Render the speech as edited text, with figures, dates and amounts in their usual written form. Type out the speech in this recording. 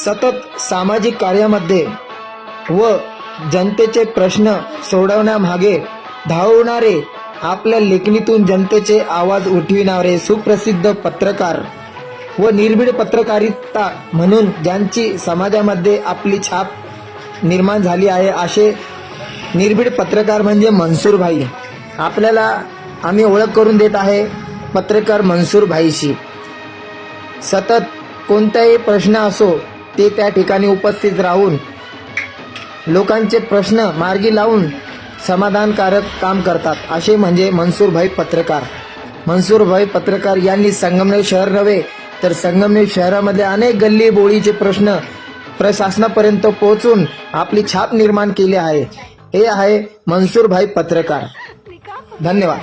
सतत सामाजिक कार्यामध्ये व जनतेचे प्रश्न सोडवण्यामागे धावणारे, आपल्या लेखणीतून जनतेचे आवाज उठविणारे सुप्रसिद्ध पत्रकार व निर्भीड पत्रकारिता म्हणून ज्यांची समाजामध्ये आपली छाप निर्माण झाली आहे, असे निर्भीड पत्रकार म्हणजे मनसूर भाई. आपल्याला आम्ही ओळख करून देत आहे पत्रकार मनसूर भाईशी. सतत कोणताही प्रश्न असो ते त्या ठिकाणी उपस्थित राहून लोकांचे प्रश्न मार्गी लावून समाधानकारक काम करतात, असे म्हणजे मनसूर भाई पत्रकार. मनसूर भाई पत्रकार यांनी संगमनेर शहर नव्हे तर संगमनेर शहरामध्ये अनेक गल्ली बोळीचे प्रश्न प्रशासनापर्यंत पोहोचून आपली छाप निर्माण केली आहे. हे आहे मनसूर भाई पत्रकार. धन्यवाद.